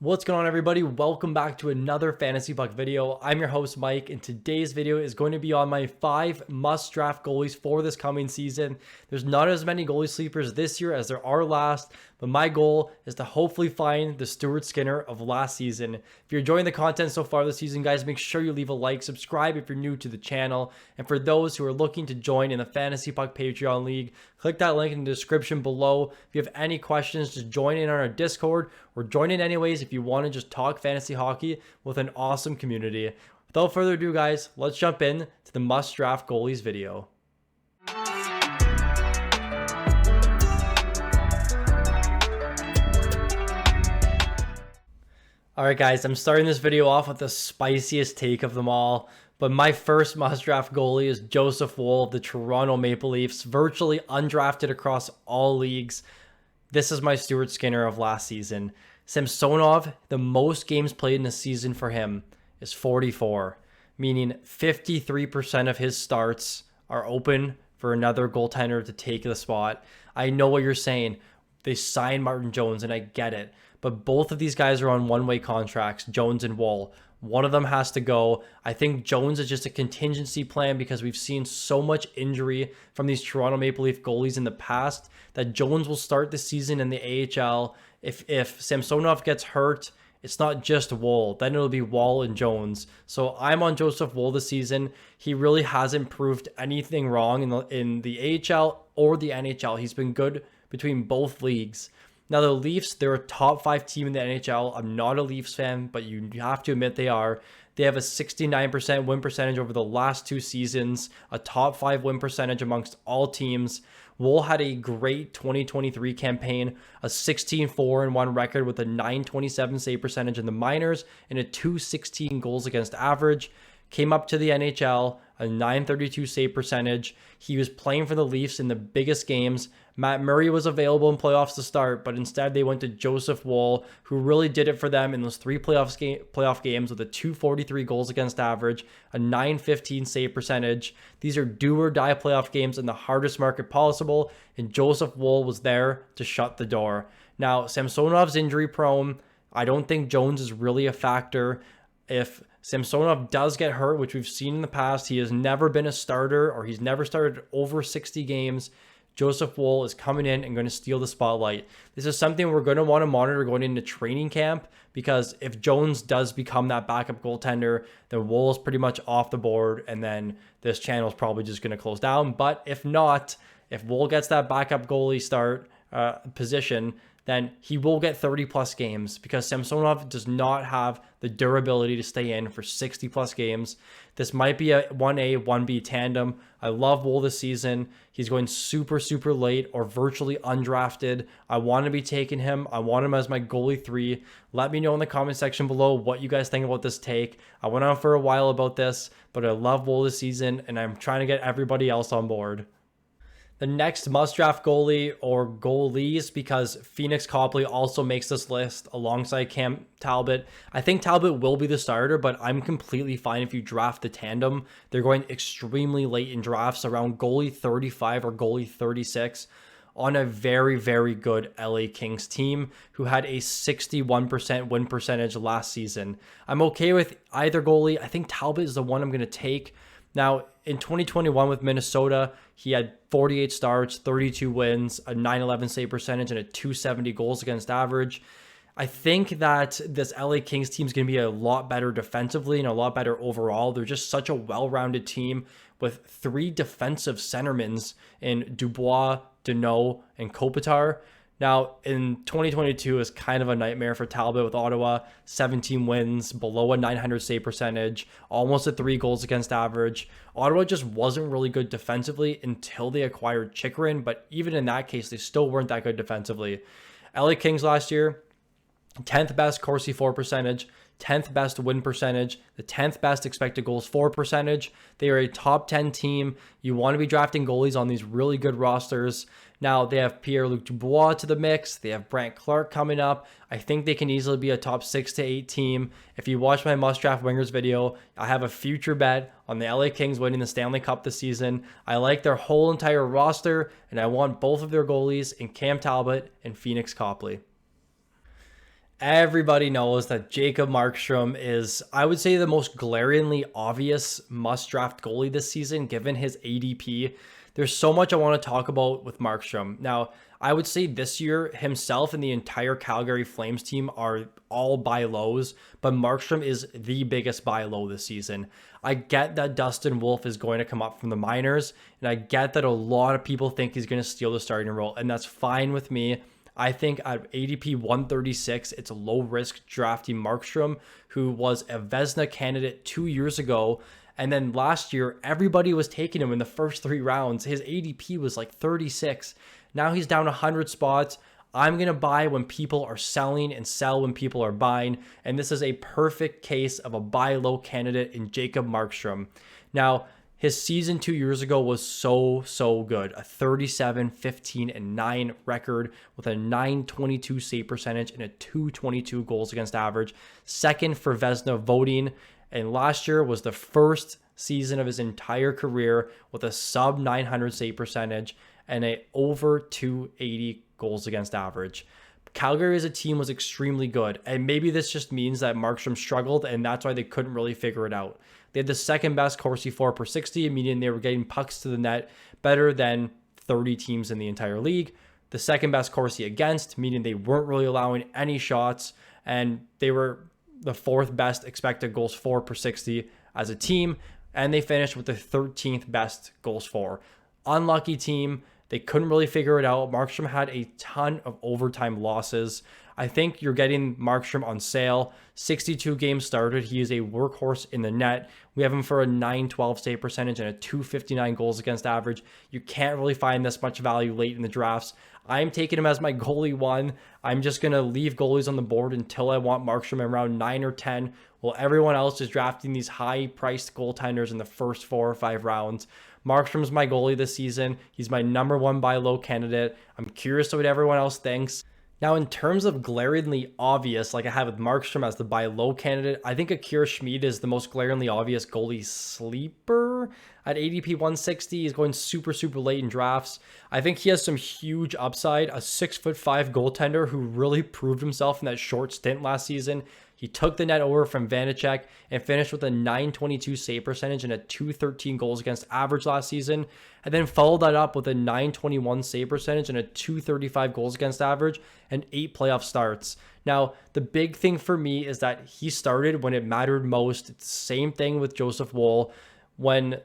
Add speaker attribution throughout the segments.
Speaker 1: What's going on, everybody? Welcome back to another Fantasy Puck video. I'm your host, Mike, and today's video is going to be on my 5 must-draft goalies for this coming season. There's not as many goalie sleepers this year as there are last, but my goal is to hopefully find the Stuart Skinner of last season. If you're enjoying the content so far this season, guys, make sure you leave a like, subscribe if you're new to the channel, and for those who are looking to join in the Fantasy Puck Patreon League, click that link in the description below. If you have any questions, just join in on our Discord, or join in anyways if you want to just talk fantasy hockey with an awesome community. Without further ado, guys, let's jump in to the must draft goalies video. Alright guys, I'm starting this video off with the spiciest take of them all, but my first must draft goalie is Joseph Woll of the Toronto Maple Leafs, virtually undrafted across all leagues. This is my Stuart Skinner of last season. Samsonov, the most games played in a season for him is 44, meaning 53% of his starts are open for another goaltender to take the spot. I know what you're saying. They signed Martin Jones, and I get it. But both of these guys are on one-way contracts, Jones and Woll. One of them has to go. I think Jones is just a contingency plan because we've seen so much injury from these Toronto Maple Leaf goalies in the past that Jones will start the season in the AHL. If Samsonov gets hurt, it's not just Woll. Then it'll be Woll and Jones. So I'm on Joseph Woll this season. He really hasn't proved anything wrong in the AHL or the NHL. He's been good between both leagues. Now, the Leafs, they're a top 5 team in the NHL. I'm not a Leafs fan, but you have to admit they are. They have a 69% win percentage over the last 2 seasons, a top 5 win percentage amongst all teams. Woll had a great 2023 campaign, a 16-4-1 record with a .927 save percentage in the minors and a .216 goals against average. Came up to the NHL, a .932 save percentage. He was playing for the Leafs in the biggest games. Matt Murray was available in playoffs to start, but instead they went to Joseph Woll, who really did it for them in those 3 playoff games with a .243 goals against average, a .915 save percentage. These are do or die playoff games in the hardest market possible, and Joseph Woll was there to shut the door. Now, Samsonov's injury prone. I don't think Jones is really a factor. If Samsonov does get hurt, which we've seen in the past, he has never been a starter, or he's never started over 60 games. Joseph Woll is coming in and going to steal the spotlight. This is something we're going to want to monitor going into training camp, because if Jones does become that backup goaltender, then Woll is pretty much off the board, and then this channel is probably just going to close down. But if not, if Woll gets that backup goalie start position, then he will get 30 plus games, because Samsonov does not have the durability to stay in for 60 plus games. This might be a 1A, 1B tandem. I love Woll this season. He's going super, super late or virtually undrafted. I want to be taking him. I want him as my goalie 3. Let me know in the comment section below what you guys think about this take. I went on for a while about this, but I love Woll this season, and I'm trying to get everybody else on board. The next must-draft goalie, or goalies, because Phoenix Copley also makes this list alongside Cam Talbot. I think Talbot will be the starter, but I'm completely fine if you draft the tandem. They're going extremely late in drafts, around goalie 35 or goalie 36, on a very, very good LA Kings team who had a 61% win percentage last season. I'm okay with either goalie. I think Talbot is the one I'm going to take. Now, in 2021 with Minnesota, he had 48 starts, 32 wins, a .911 save percentage, and a .270 goals against average. I think that this LA Kings team is going to be a lot better defensively and a lot better overall. They're just such a well-rounded team with 3 defensive centermen in Dubois, Deneau, and Kopitar. Now, in 2022 is kind of a nightmare for Talbot with Ottawa. 17 wins, below a .900 save percentage, almost a 3 goals against average. Ottawa just wasn't really good defensively until they acquired Chychrun, but even in that case, they still weren't that good defensively. LA Kings last year, 10th best Corsi for percentage, 10th best win percentage, the 10th best expected goals for percentage. They are a top 10 team. You want to be drafting goalies on these really good rosters. Now, they have Pierre-Luc Dubois to the mix. They have Brandt Clark coming up. I think they can easily be a top 6 to 8 team. If you watch my must draft wingers video, I have a future bet on the LA Kings winning the Stanley Cup this season. I like their whole entire roster, and I want both of their goalies in Cam Talbot and Phoenix Copley. Everybody knows that Jakob Markstrom is, I would say, the most glaringly obvious must-draft goalie this season, given his ADP. There's so much I want to talk about with Markstrom. Now, I would say this year, himself and the entire Calgary Flames team are all buy lows, but Markstrom is the biggest buy low this season. I get that Dustin Wolf is going to come up from the minors, and I get that a lot of people think he's going to steal the starting role, and that's fine with me. I think at ADP 136, it's a low risk drafting Markstrom, who was a Vezina candidate 2 years ago. And then last year, everybody was taking him in the first 3 rounds. His ADP was like 36. Now he's down 100 spots. I'm going to buy when people are selling and sell when people are buying. And this is a perfect case of a buy low candidate in Jakob Markstrom. Now, his season 2 years ago was so good. A 37, 15, and 9 record with a 922 save percentage and a 222 goals against average. Second for Vezina voting. And last year was the first season of his entire career with a sub 900 save percentage and a over 280 goals against average. Calgary as a team was extremely good, and maybe this just means that Markstrom struggled, and that's why they couldn't really figure it out. They had the second best Corsi 4 per 60, meaning they were getting pucks to the net better than 30 teams in the entire league. The second best Corsi against, meaning they weren't really allowing any shots, and they were the fourth best expected goals for per 60 as a team, and they finished with the 13th best goals for. Unlucky team. They couldn't really figure it out. Markstrom had a ton of overtime losses. I think you're getting Markstrom on sale. 62 games started. He is a workhorse in the net. We have him for a 912 save percentage and a 259 goals against average. You can't really find this much value late in the drafts. I'm taking him as my goalie 1. I'm just going to leave goalies on the board until I want Markstrom around 9 or 10, while everyone else is drafting these high-priced goaltenders in the first 4 or 5 rounds. Markstrom's my goalie this season. He's my number 1 buy low candidate. I'm curious to what everyone else thinks. Now, in terms of glaringly obvious, like I have with Markstrom as the buy low candidate, I think Akira Schmid is the most glaringly obvious goalie sleeper at ADP 160. He's going super late in drafts. I think he has some huge upside. A 6'5" goaltender who really proved himself in that short stint last season. He took the net over from Vanacek and finished with a 922 save percentage and a 213 goals against average last season, and then followed that up with a 921 save percentage and a 235 goals against average and 8 playoff starts. Now, the big thing for me is that he started when it mattered most. It's the same thing with Joseph Woll. When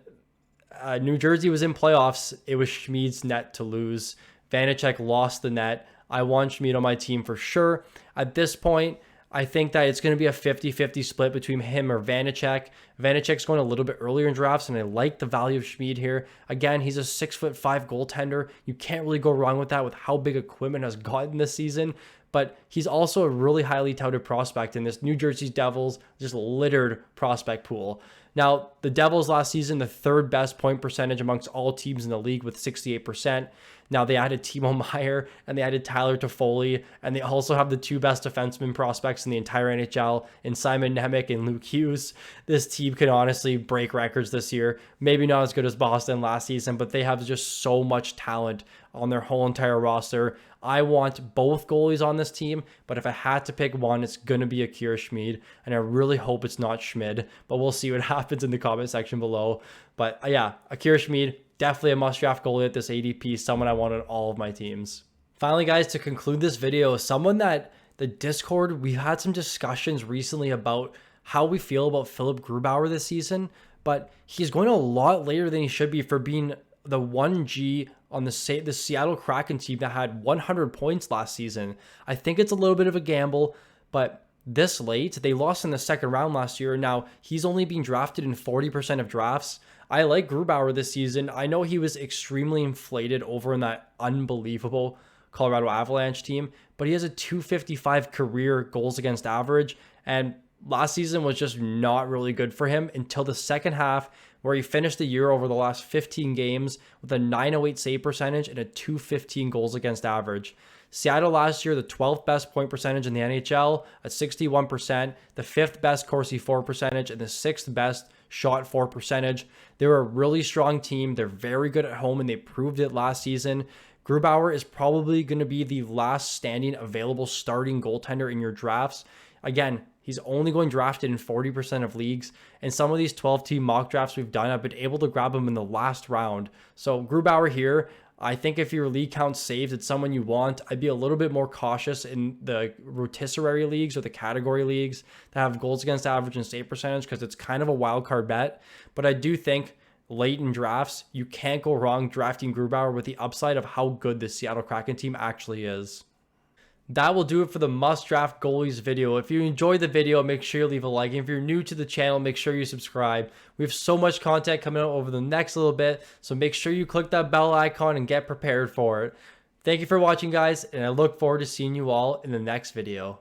Speaker 1: New Jersey was in playoffs, it was Schmid's net to lose. Vanacek lost the net. I want Schmid on my team for sure. At this point, I think that it's going to be a 50-50 split between him or Vanacek. Vanacek's going a little bit earlier in drafts, and I like the value of Schmid here. Again, he's a 6'5" goaltender. You can't really go wrong with that with how big equipment has gotten this season. But he's also a really highly touted prospect in this New Jersey Devils just littered prospect pool. Now, the Devils last season, the 3rd best point percentage amongst all teams in the league with 68%. Now, they added Timo Meier and they added Tyler Toffoli, and they also have the 2 best defenseman prospects in the entire NHL in Simon Nemec and Luke Hughes. This team can honestly break records this year. Maybe not as good as Boston last season, but they have just so much talent on their whole entire roster. I want both goalies on this team, but if I had to pick one, it's going to be Akira Schmid, and I really hope it's not Schmid, but we'll see what happens in the comment section below. But yeah, Akira Schmid, definitely a must-draft goalie at this ADP, someone I want on all of my teams. Finally, guys, to conclude this video, someone that the Discord, we've had some discussions recently about how we feel about Philipp Grubauer this season, but he's going a lot later than he should be for being the 1G on the Seattle Kraken team that had 100 points last season. I think it's a little bit of a gamble, but this late, they lost in the second round last year. Now, he's only being drafted in 40% of drafts. I like Grubauer this season. I know he was extremely inflated over in that unbelievable Colorado Avalanche team, but he has a 255 career goals against average, and last season was just not really good for him until the second half, where he finished the year over the last 15 games with a 908 save percentage and a 215 goals against average. Seattle last year, the 12th best point percentage in the NHL at 61%, the 5th best Corsi 4 percentage, and the 6th best shot 4 percentage. They're a really strong team. They're very good at home, and they proved it last season. Grubauer is probably going to be the last standing available starting goaltender in your drafts. Again, he's only going drafted in 40% of leagues. And some of these 12-team mock drafts we've done, I've been able to grab him in the last round. So Grubauer here, I think if your league count saves, it's someone you want. I'd be a little bit more cautious in the rotisserie leagues or the category leagues that have goals against average and save percentage because it's kind of a wild card bet. But I do think late in drafts, you can't go wrong drafting Grubauer with the upside of how good the Seattle Kraken team actually is. That will do it for the must draft goalies video. If you enjoyed the video, make sure you leave a like. And if you're new to the channel, make sure you subscribe. We have so much content coming out over the next little bit, so make sure you click that bell icon and get prepared for it. Thank you for watching, guys, and I look forward to seeing you all in the next video.